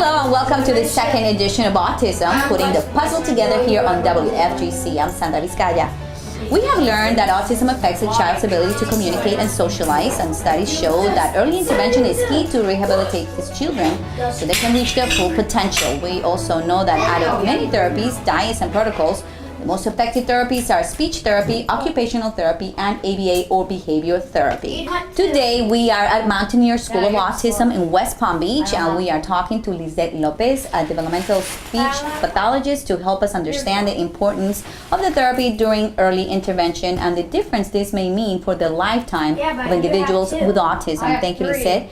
Hello and welcome to the second edition of Autism, putting the puzzle together here on WFGC. I'm Sandra Vizcaya. We have learned that autism affects a child's ability to communicate and socialize, and studies show that early intervention is key to rehabilitate these children so they can reach their full potential. We also know that out of many therapies, diets, and protocols, the most effective therapies are speech therapy, occupational therapy, and ABA or behavior therapy. Today, we are at Mountaineer School of Autism in West Palm Beach, and we are talking to Lizette Lopez, a developmental speech pathologist, to help us understand the importance of the therapy during early intervention and the difference this may mean for the lifetime of individuals with autism. Thank you, Lizette.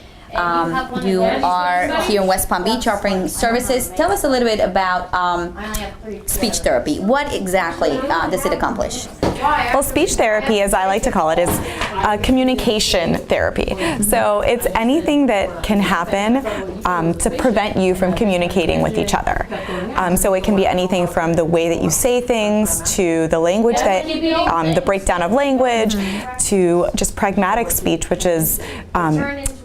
You are here in West Palm Beach offering services. Tell us a little bit about speech therapy. What exactly does it accomplish? Well, speech therapy, as I like to call it, is communication therapy. So it's anything that can happen to prevent you from communicating with each other. So it can be anything from the way that you say things, to the language that, the breakdown of language, to just pragmatic speech, which is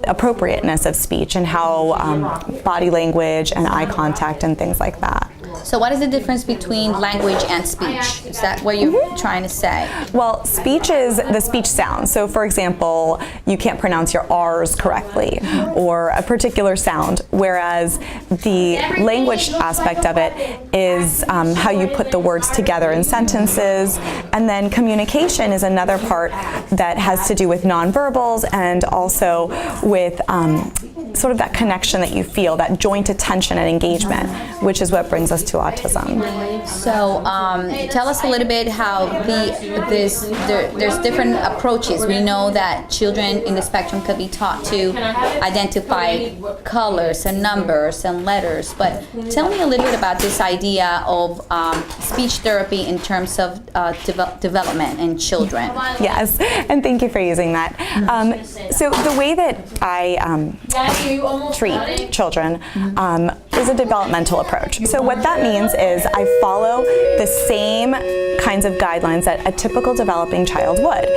appropriateness of speech and how body language and eye contact and things like that. So what is the difference between language and speech? Is that what you're trying to say? Well, speech is the speech sound. So for example, you can't pronounce your R's correctly or a particular sound, whereas the language aspect of it is how you put the words together in sentences. And then communication is another part that has to do with nonverbals and also with sort of that connection that you feel, that joint attention and engagement, which is what brings us to autism. So tell us a little bit how there's different approaches. We know that children in the spectrum could be taught to identify colors and numbers and letters, but tell me a little bit about this idea of speech therapy in terms of development in children. Yes, and thank you for using that. So the way that I treat children is a developmental approach. So what that means is I follow the same kinds of guidelines that a typical developing child would.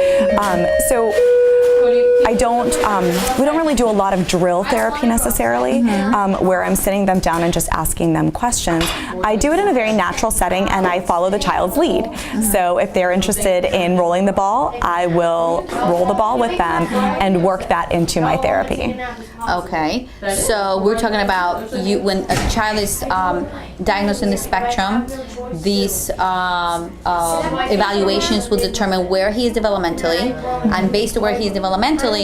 So I don't, we don't really do a lot of drill therapy necessarily, where I'm sitting them down and just asking them questions. I do it in a very natural setting and I follow the child's lead. So if they're interested in rolling the ball, I will roll the ball with them and work that into my therapy. Okay, so we're talking about when a child is diagnosed in the spectrum, these evaluations will determine where he is developmentally, and based on where he is developmentally,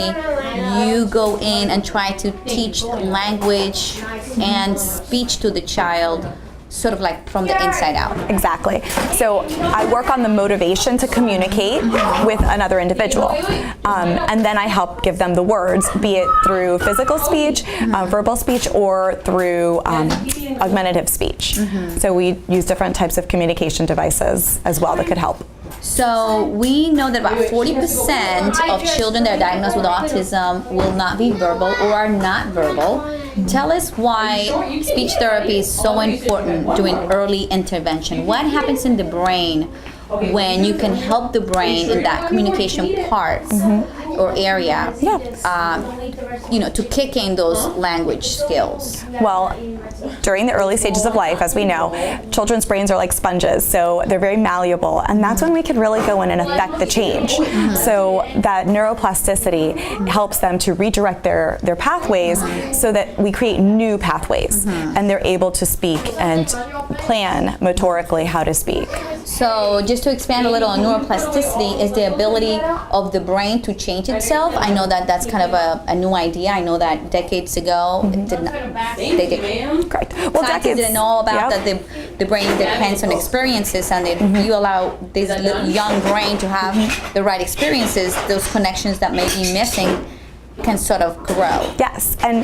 you go in and try to teach language and speech to the child, sort of like from the inside out. Exactly. So I work on the motivation to communicate with another individual. And then I help give them the words, be it through physical speech, verbal speech, or through augmentative speech. So we use different types of communication devices as well that could help. So we know that about 40% of children that are diagnosed with autism will not be verbal or are not verbal. Tell us why speech therapy is so important during early intervention. What happens in the brain when you can help the brain in that communication part or area, to kick in those language skills? Well, during the early stages of life, as we know, children's brains are like sponges, so they're very malleable, and that's when we can really go in and affect the change. So that neuroplasticity helps them to redirect their pathways so that we create new pathways, and they're able to speak and plan motorically how to speak. So just to expand a little on neuroplasticity is the ability of the brain to change itself. I know that that's kind of a new idea. I know that decades ago, it did not, they did. Correct. Well, scientists didn't know about that the brain depends on experiences, and if you allow this little young brain to have the right experiences, those connections that may be missing can sort of grow. Yes, and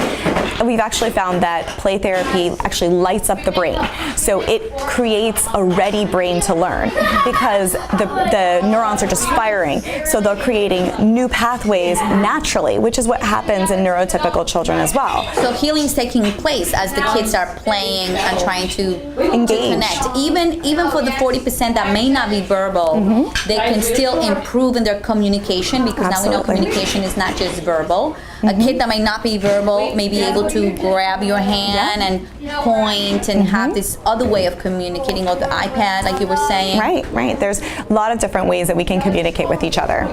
we've actually found that play therapy actually lights up the brain. So it creates a ready brain to learn because the neurons are just firing. So they're creating new pathways naturally, which is what happens in neurotypical children as well. So healing is taking place as the kids are playing and trying to engage. To connect. Even for the 40% that may not be verbal, they can still improve in their communication, because now we know communication is not just verbal. verbal. A kid that might not be verbal may be able to grab your hand and point and have this other way of communicating, or the iPad, like you were saying. Right. There's a lot of different ways that we can communicate with each other.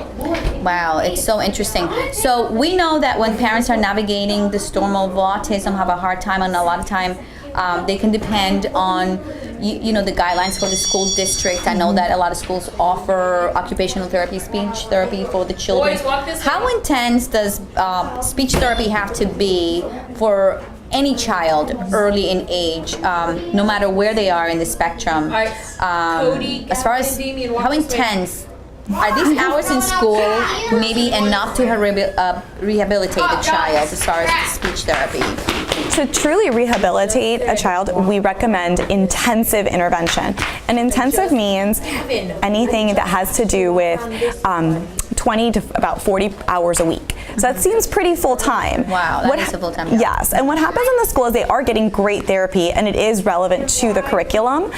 Wow, it's so interesting. So we know that when parents are navigating the storm of autism, have a hard time, and a lot of time they can depend on you know, the guidelines for the school district. I know that a lot of schools offer occupational therapy, speech therapy for the children. How intense does speech therapy have to be for any child early in age, no matter where they are in the spectrum? As far as how intense are these hours in school maybe enough to rehabilitate the child as far as speech therapy? To truly rehabilitate a child, we recommend intensive intervention. And intensive means anything that has to do with 20 to about 40 hours a week. So that seems pretty full-time. Wow, that is a full-time job. Yes, and what happens in the school is they are getting great therapy, and it is relevant to the curriculum,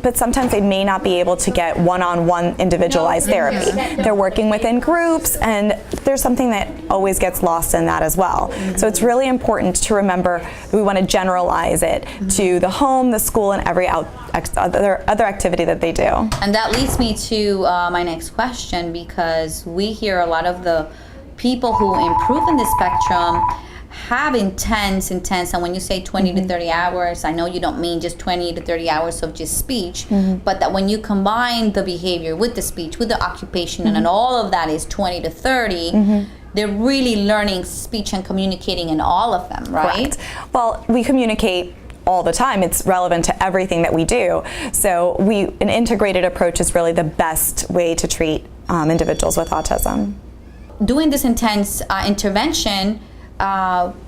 but sometimes they may not be able to get one-on-one individualized therapy. They're working within groups, and there's something that always gets lost in that as well. So it's really important to remember we want to generalize it to the home, the school, and every other activity that they do. And that leads me to my next question, because we hear a lot of the people who improve in the spectrum have intense, and when you say 20 to 30 hours, I know you don't mean just 20 to 30 hours of just speech, but that when you combine the behavior with the speech, with the occupation, and all of that is 20 to 30, they're really learning speech and communicating in all of them, right? Correct. Well, we communicate all the time. It's relevant to everything that we do. So an integrated approach is really the best way to treat individuals with autism. Doing this intense intervention,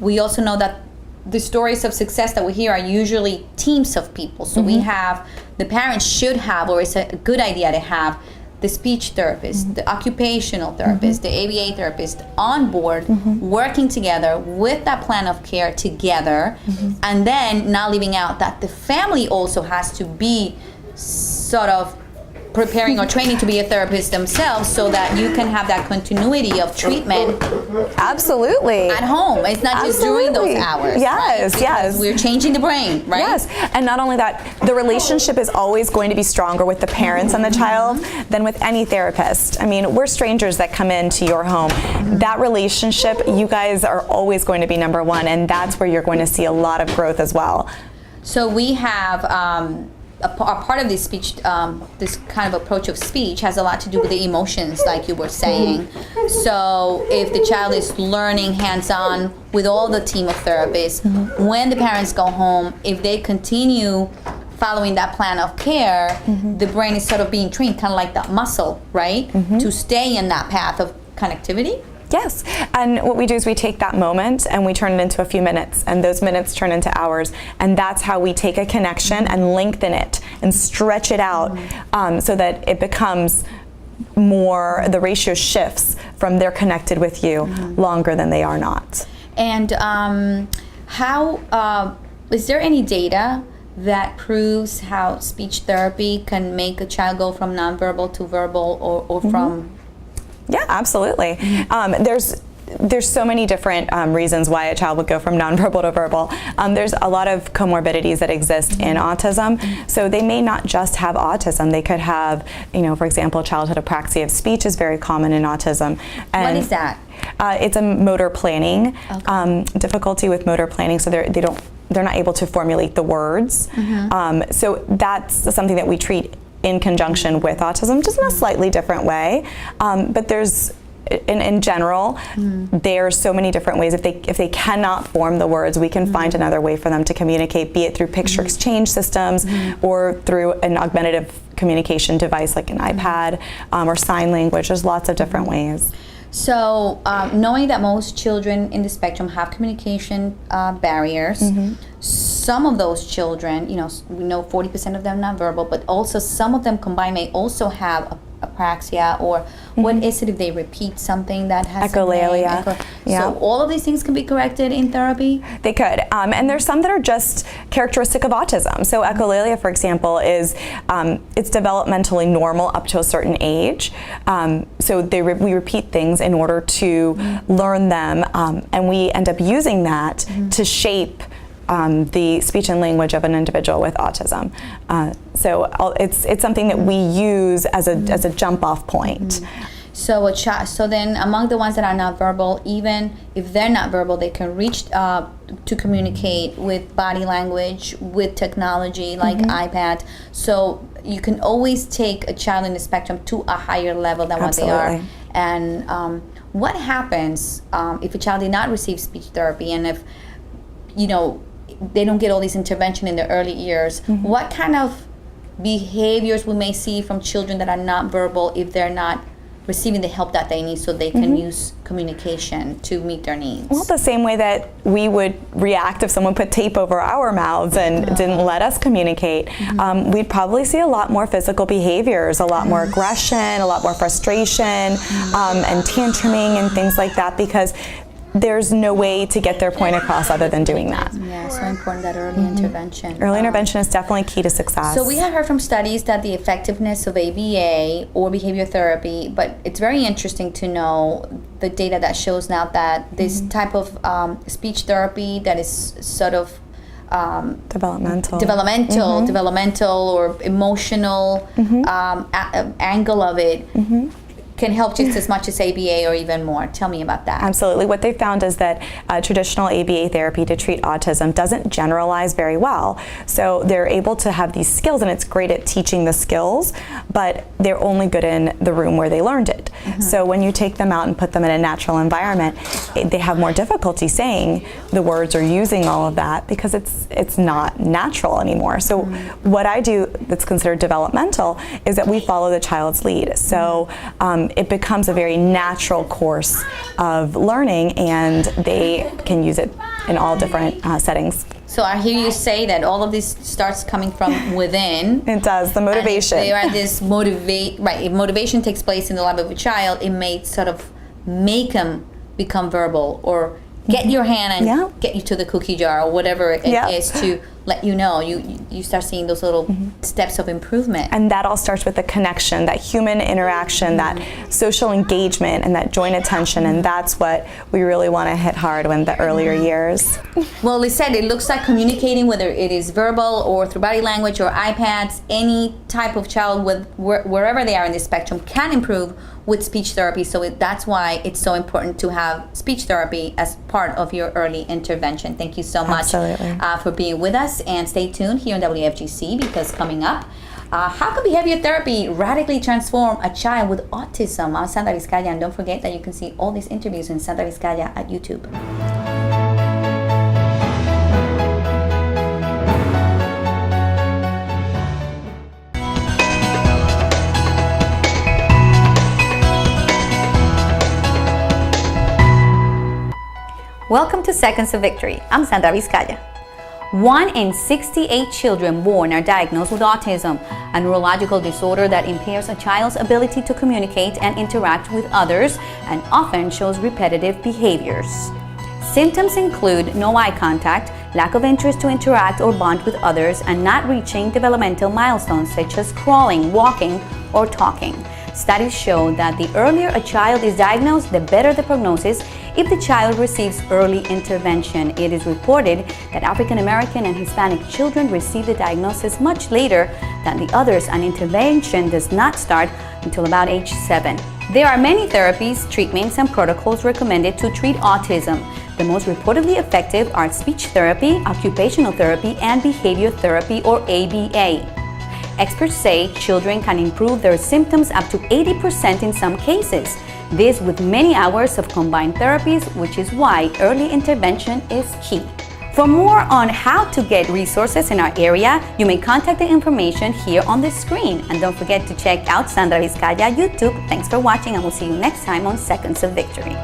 we also know that the stories of success that we hear are usually teams of people. So we have, the parents should have, or it's a good idea to have, the speech therapist, the occupational therapist, the ABA therapist on board, working together with that plan of care together, and then not leaving out that the family also has to be sort of preparing or training to be a therapist themselves, so that you can have that continuity of treatment. Absolutely. At home. It's not just during those hours. Yes, right? yes. We're changing the brain, right? Yes, and not only that, the relationship is always going to be stronger with the parents and the child than with any therapist. I mean, we're strangers that come into your home. That relationship, you guys are always going to be number one, and that's where you're going to see a lot of growth as well. So we have a part of this speech, this kind of approach of speech has a lot to do with the emotions, like you were saying. So if the child is learning hands-on with all the team of therapists, when the parents go home, if they continue following that plan of care, the brain is sort of being trained, kind of like that muscle, right? To stay in that path of connectivity. Yes, and what we do is we take that moment and we turn it into a few minutes, and those minutes turn into hours, and that's how we take a connection and lengthen it and stretch it out, so that it becomes more, the ratio shifts from they're connected with you longer than they are not. And how is there any data that proves how speech therapy can make a child go from nonverbal to verbal, or from? Yeah, absolutely. There's so many different reasons why a child would go from nonverbal to verbal. There's a lot of comorbidities that exist in autism. So they may not just have autism. They could have, for example, childhood apraxia of speech is very common in autism. And what is that? It's a motor planning, difficulty with motor planning. So they're not able to formulate the words. So that's something that we treat in conjunction with autism, just in a slightly different way. But there's, in general, there are so many different ways. If they cannot form the words, we can find another way for them to communicate, be it through picture exchange systems or through an augmentative communication device like an iPad or sign language. There's lots of different ways. So knowing that most children in the spectrum have communication barriers, some of those children, we know 40% of them nonverbal, but also some of them combined may also have apraxia, or what is it if they repeat something that has echolalia. So all of these things can be corrected in therapy? They could, and there's some that are just characteristic of autism. So echolalia, for example, is it's developmentally normal up to a certain age. So we repeat things in order to learn them, and we end up using that to shape the speech and language of an individual with autism. So it's something that we use as a jump-off point. So so then among the ones that are not verbal, even if they're not verbal, they can reach to communicate with body language, with technology like iPad. So you can always take a child in the spectrum to a higher level than what they are. And what happens if a child did not receive speech therapy, and if they don't get all this intervention in the early years? What kind of behaviors we may see from children that are not verbal if they're not receiving the help that they need so they can use communication to meet their needs? Well, the same way that we would react if someone put tape over our mouths and didn't let us communicate. We'd probably see a lot more physical behaviors, a lot more aggression, a lot more frustration, and tantruming and things like that, because there's no way to get their point across other than doing that. Yeah, so important, that early intervention. Early intervention is definitely key to success. So we have heard from studies that the effectiveness of ABA or behavior therapy, but it's very interesting to know the data that shows now that this type of speech therapy that is sort of developmental or emotional angle of it can help just as much as ABA or even more. Tell me about that. Absolutely. What they found is that traditional ABA therapy to treat autism doesn't generalize very well. So they're able to have these skills, and it's great at teaching the skills, but they're only good in the room where they learned it. So when you take them out and put them in a natural environment, they have more difficulty saying the words or using all of that because it's not natural anymore. So what I do that's considered developmental is that we follow the child's lead. So it becomes a very natural course of learning, and they can use it in all different settings. So I hear you say that all of this starts coming from within. It does, the motivation. And if there are this if motivation takes place in the life of a child, it may sort of make them become verbal, or get your hand and get you to the cookie jar, or whatever it is to let you know. You start seeing those little steps of improvement. And that all starts with the connection, that human interaction, that social engagement, and that joint attention, and that's what we really want to hit hard in the earlier years. Well, Lisette, it looks like communicating, whether it is verbal or through body language or iPads, any type of child with wherever they are in the spectrum can improve with speech therapy. So that's why it's so important to have speech therapy as part of your early intervention. Thank you so much for being with us, and stay tuned here on WFGC, because coming up, how can behavior therapy radically transform a child with autism? I'm Sandra Vizcaya, and don't forget that you can see all these interviews in Sandra Vizcaya at YouTube. Welcome to Seconds of Victory. I'm Sandra Vizcaya. 1 in 68 children born are diagnosed with autism, a neurological disorder that impairs a child's ability to communicate and interact with others, and often shows repetitive behaviors. Symptoms include no eye contact, lack of interest to interact or bond with others, and not reaching developmental milestones such as crawling, walking, or talking. Studies show that the earlier a child is diagnosed, the better the prognosis if the child receives early intervention. It is reported that African American and Hispanic children receive the diagnosis much later than the others, and intervention does not start until about age 7. There are many therapies, treatments, and protocols recommended to treat autism. The most reportedly effective are speech therapy, occupational therapy, and behavior therapy, or ABA. Experts say children can improve their symptoms up to 80% in some cases. This with many hours of combined therapies, which is why early intervention is key. For more on how to get resources in our area, you may contact the information here on the screen. And don't forget to check out Sandra Vizcaya YouTube. Thanks for watching, and we'll see you next time on Seconds of Victory.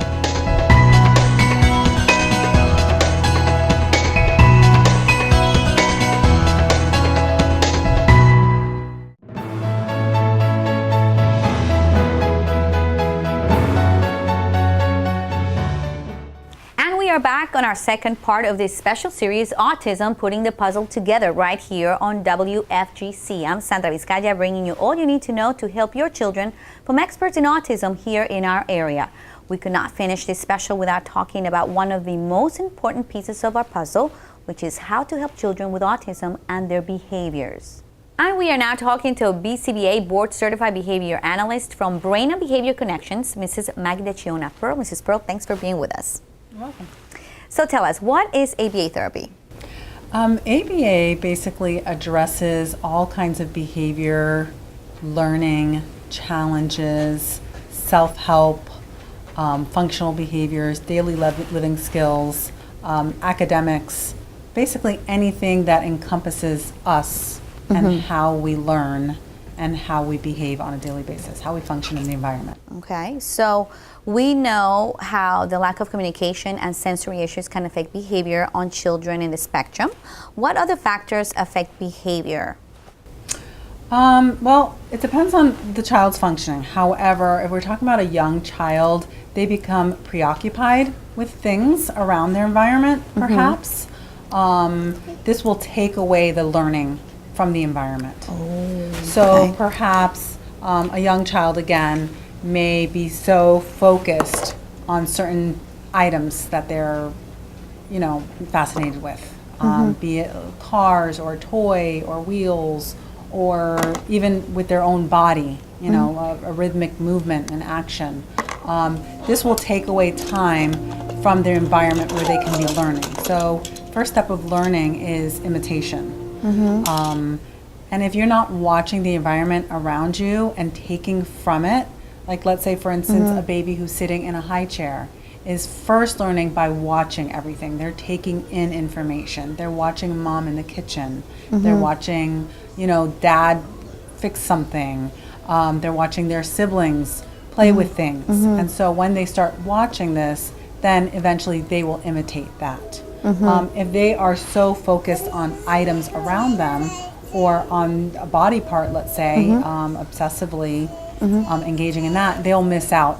are back on our second part of this special series, Autism, Putting the Puzzle Together, right here on WFGC. I'm Sandra Vizcaya, bringing you all you need to know to help your children from experts in autism here in our area. We could not finish this special without talking about one of the most important pieces of our puzzle, which is how to help children with autism and their behaviors. And we are now talking to a BCBA Board Certified Behavior Analyst from Brain and Behavior Connections, Mrs. Magda Chiona Pearl. Mrs. Pearl, thanks for being with us. You're welcome. So tell us, what is ABA therapy? ABA basically addresses all kinds of behavior, learning, challenges, self-help, functional behaviors, daily living skills, academics, basically anything that encompasses us and how we learn and how we behave on a daily basis, how we function in the environment. Okay, so we know how the lack of communication and sensory issues can affect behavior on children in the spectrum. What other factors affect behavior? Well, it depends on the child's functioning. However, if we're talking about a young child, they become preoccupied with things around their environment, perhaps. This will take away the learning from the environment. So perhaps a young child, again, may be so focused on certain items that they're, fascinated with, be it cars or toy or wheels, or even with their own body, a rhythmic movement and action. This will take away time from their environment where they can be learning. So first step of learning is imitation. And if you're not watching the environment around you and taking from it, like let's say for instance a baby who's sitting in a high chair is first learning by watching everything. They're taking in information. They're watching mom in the kitchen. They're watching, dad fix something. They're watching their siblings play with things. And so when they start watching this, then eventually they will imitate that. If they are so focused on items around them or on a body part, let's say, obsessively engaging in that, they'll miss out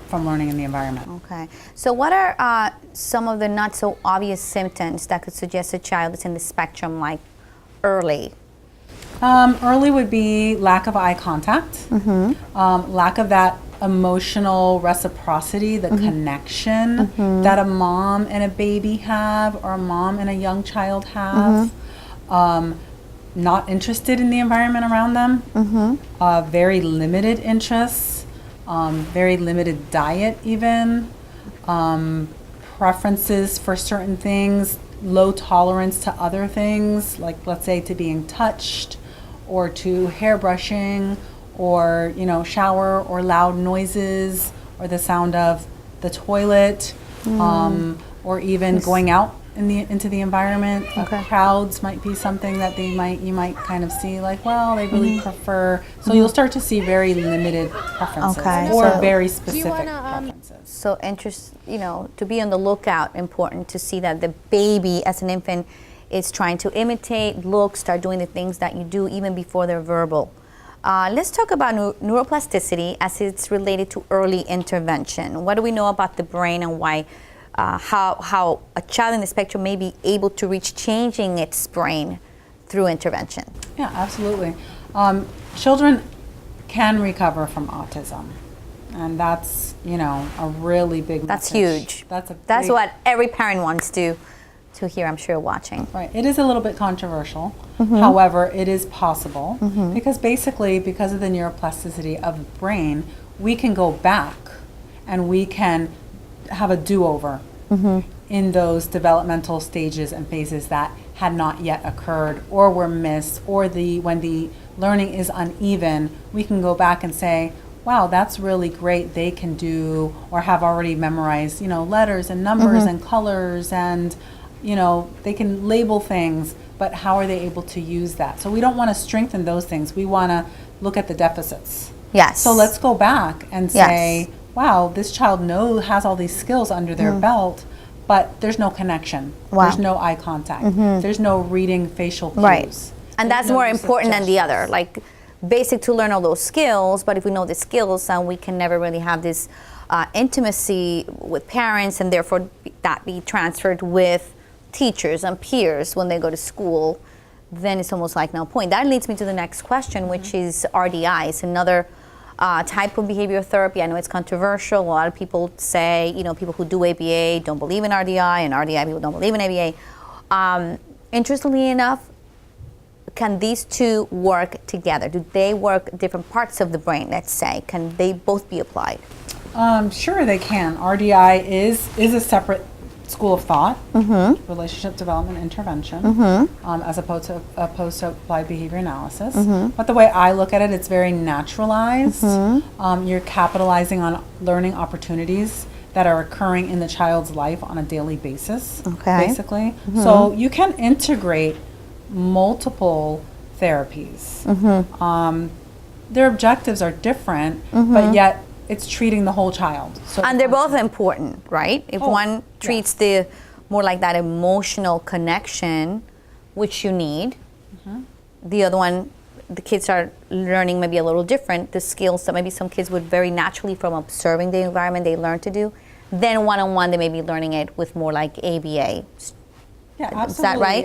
from learning in the environment. Okay. So what are some of the not so obvious symptoms that could suggest a child is in the spectrum, like early? Early would be lack of eye contact, lack of that emotional reciprocity, the connection that a mom and a baby have or a mom and a young child have. Not interested in the environment around them, very limited interests, very limited diet even, preferences for certain things, low tolerance to other things, like let's say to being touched or to hair brushing or shower or loud noises or the sound of the toilet, or even going out into the environment. Crowds might be something that you might kind of see like, well, they really prefer. So you'll start to see very limited preferences or So very specific preferences. So to be on the lookout, important to see that the baby as an infant is trying to imitate, start doing the things that you do even before they're verbal. Let's talk about neuroplasticity as it's related to early intervention. What do we know about the brain and why, how a child in the spectrum may be able to reach changing its brain through intervention? Yeah, absolutely. Children can recover from autism, and that's a really big message. That's huge. That's what every parent wants to hear, I'm sure, watching. Right. It is a little bit controversial. However, it is possible because because of the neuroplasticity of the brain, we can go back and we can have a do-over in those developmental stages and phases that had not yet occurred or were missed, or when the learning is uneven, we can go back and say, wow, that's really great. They can do or have already memorized, letters and numbers and colors and they can label things, but how are they able to use that? So we don't want to strengthen those things. We want to look at the deficits. Yes. So let's go back and say, wow, this child has all these skills under their belt, but there's no connection. There's no eye contact. There's no reading facial cues. Right. And that's more important than the other. Like basic to learn all those skills, but if we know the skills, we can never really have this intimacy with parents, and therefore that be transferred with teachers and peers when they go to school, then it's almost like no point. That leads me to the next question, which is RDI. It's another type of behavioral therapy. I know it's controversial. A lot of people say, people who do ABA don't believe in RDI, and RDI people don't believe in ABA. Interestingly enough, can these two work together? Do they work different parts of the brain, let's say? Can they both be applied? Sure, they can. RDI is a separate school of thought, relationship development intervention, as opposed to applied behavior analysis. But the way I look at it, it's very naturalized. You're capitalizing on learning opportunities that are occurring in the child's life on a daily basis, basically. So you can integrate multiple therapies. Their objectives are different, but yet it's treating the whole child. So and they're both important, right? If one treats the more like that emotional connection, which you need, the other one, the kids are learning maybe a little different, the skills that maybe some kids would very naturally from observing the environment they learn to do. Then one-on-one, they may be learning it with more like ABA. Yeah, absolutely. Is that right?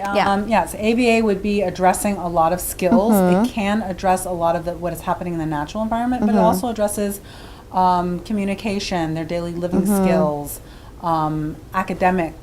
Yes, ABA would be addressing a lot of skills. It can address a lot of what is happening in the natural environment, but it also addresses communication, their daily living skills, academic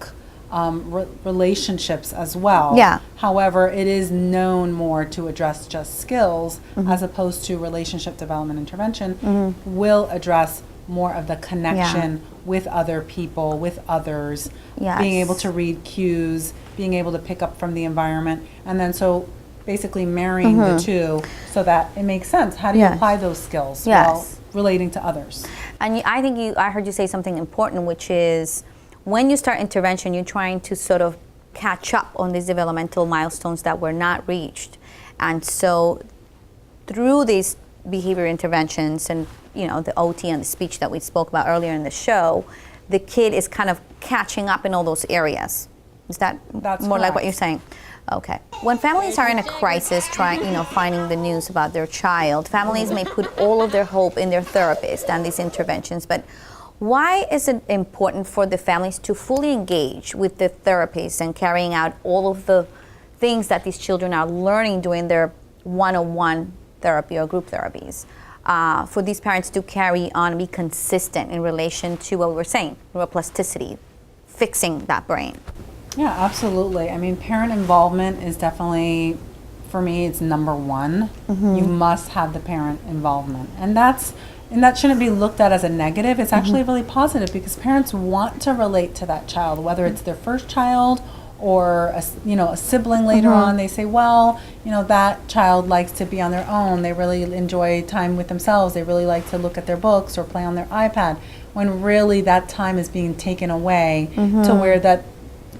relationships as well. Yeah. However, it is known more to address just skills as opposed to relationship development intervention will address more of the connection with other people, with others, being able to read cues, being able to pick up from the environment, and then so basically marrying the two so that it makes sense. How do you apply those skills while relating to others? And I heard you say something important, which is when you start intervention, you're trying to sort of catch up on these developmental milestones that were not reached. And so through these behavior interventions and the OT and the speech that we spoke about earlier in the show, the kid is kind of catching up in all those areas. Is that That's more correct. like what you're saying? Okay. When families are in a crisis finding the news about their child, families may put all of their hope in their therapist and these interventions, but why is it important for the families to fully engage with the therapist and carrying out all of the things that these children are learning during their one-on-one therapy or group therapies? For these parents to carry on and be consistent in relation to what we were saying, neuroplasticity, fixing that brain. Yeah, absolutely. I mean, parent involvement is definitely, for me, it's number one. You must have the parent involvement. And that shouldn't be looked at as a negative. It's actually really positive because parents want to relate to that child, whether it's their first child or a sibling later on. They say, well, that child likes to be on their own. They really enjoy time with themselves. They really like to look at their books or play on their iPad, when really that time is being taken away to where that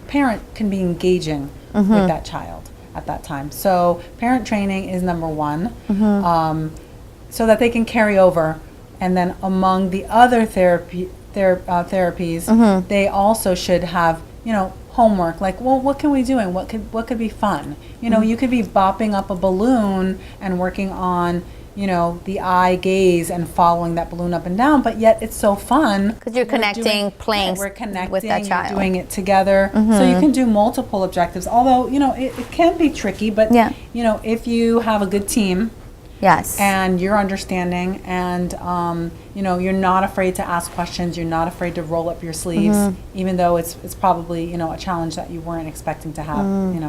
parent can be engaging with that child at that time. So parent training is number one, so that they can carry over. And then among the other therapies, they also should have, homework, like, well, what can we do and what could be fun? You could be bopping up a balloon and working on, the eye gaze and following that balloon up and down, but yet it's so fun. Because you're connecting, playing we're connecting with that child. You're doing it together. So you can do multiple objectives, although, it can be tricky, but, if you have a good team, and you're understanding, and you're not afraid to ask questions. You're not afraid to roll up your sleeves, even though it's probably a challenge that you weren't expecting to have.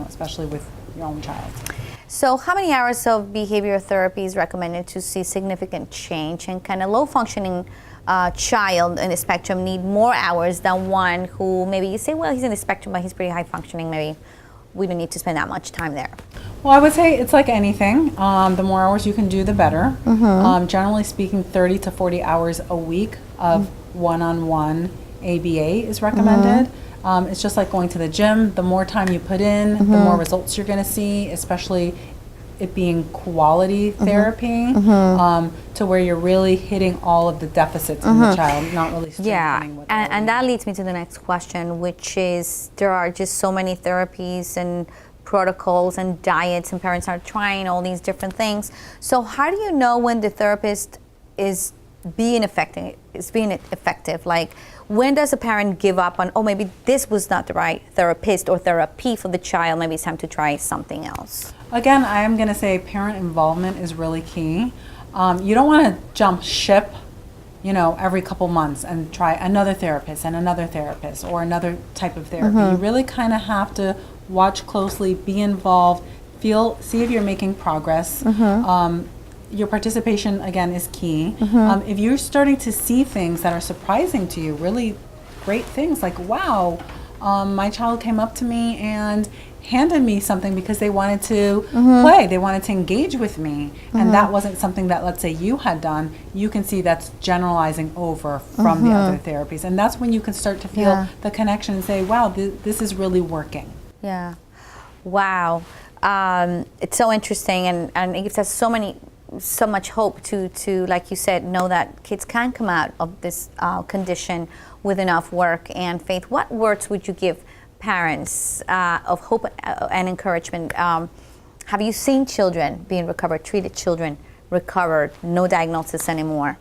Especially with your own child. So, how many hours of behavioral therapy is recommended to see significant change? And can a low functioning child in the spectrum need more hours than one who maybe you say, well, he's in the spectrum, but he's pretty high functioning, maybe we don't need to spend that much time there? Well, I would say it's like anything. The more hours you can do, the better. Generally speaking, 30 to 40 hours a week of one-on-one ABA is recommended. It's just like going to the gym. The more time you put in, the more results you're going to see, especially it being quality therapy, to where you're really hitting all of the deficits in the child, not really strengthening what and that leads me to the next question, which is there are just so many therapies and protocols and diets, and parents are trying all these different things. So how do you know when the therapist is being effective? Like, when does a parent give up on, oh, maybe this was not the right therapist or therapy for the child, maybe it's time to try something else? Again, I am going to say parent involvement is really key. You don't want to jump ship, every couple months and try another therapist and another therapist or another type of therapy. You really kind of have to watch closely, be involved, see if you're making progress. Your participation, again, is key. If you're starting to see things that are surprising to you, really great things like, wow, my child came up to me and handed me something because they wanted to play, they wanted to engage with me, and that wasn't something that, let's say, you had done, you can see that's generalizing over from the other therapies. And that's when you can start to feel the connection and say, wow, this is really working. Yeah. Wow. It's so interesting, and it gives us so much hope to, like you said, know that kids can come out of this condition with enough work and faith. What words would you give parents of hope and encouragement? Have you seen children being recovered, treated children recovered, no diagnosis anymore?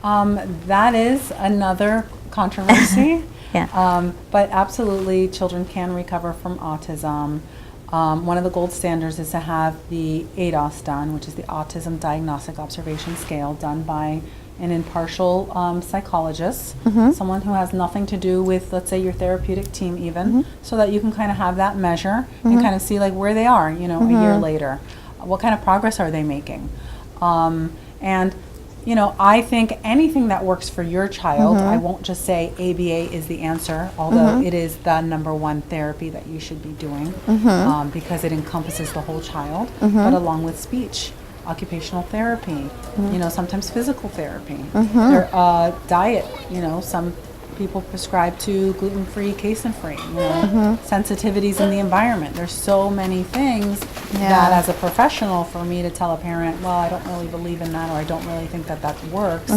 That is another controversy. Yeah. But absolutely, children can recover from autism. One of the gold standards is to have the ADOS done, which is the Autism Diagnostic Observation Scale, done by an impartial psychologist, someone who has nothing to do with, let's say, your therapeutic team even, so that you can kind of have that measure and kind of see like where they are, a year later. What kind of progress are they making? And I think anything that works for your child, I won't just say ABA is the answer, although it is the #1 therapy that you should be doing, because it encompasses the whole child, but along with speech, occupational therapy, sometimes physical therapy, their diet, some people prescribe to gluten-free, casein-free, sensitivities in the environment. There's so many things that as a professional, for me to tell a parent, well, I don't really believe in that, or I don't really think that works.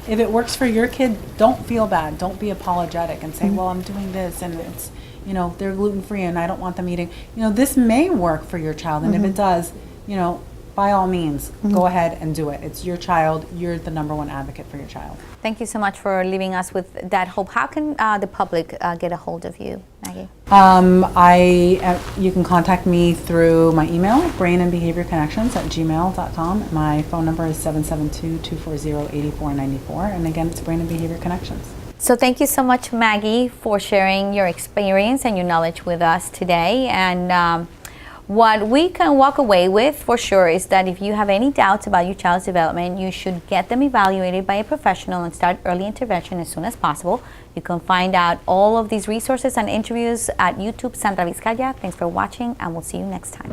If it works for your kid, don't feel bad. Don't be apologetic and say, well, I'm doing this and it's, they're gluten-free and I don't want them eating. This may work for your child, and if it does, by all means, go ahead and do it. It's your child. You're the #1 advocate for your child. Thank you so much for leaving us with that hope. How can the public get a hold of you, Maggie? You can contact me through my email, brainandbehaviorconnections@gmail.com. My phone number is 772-240-8494. And again, it's Brain and Behavior Connections. So thank you so much, Maggie, for sharing your experience and your knowledge with us today. And what we can walk away with for sure is that if you have any doubts about your child's development, you should get them evaluated by a professional and start early intervention as soon as possible. You can find out all of these resources and interviews at YouTube, Sandra Vizcaya. Thanks for watching, and we'll see you next time.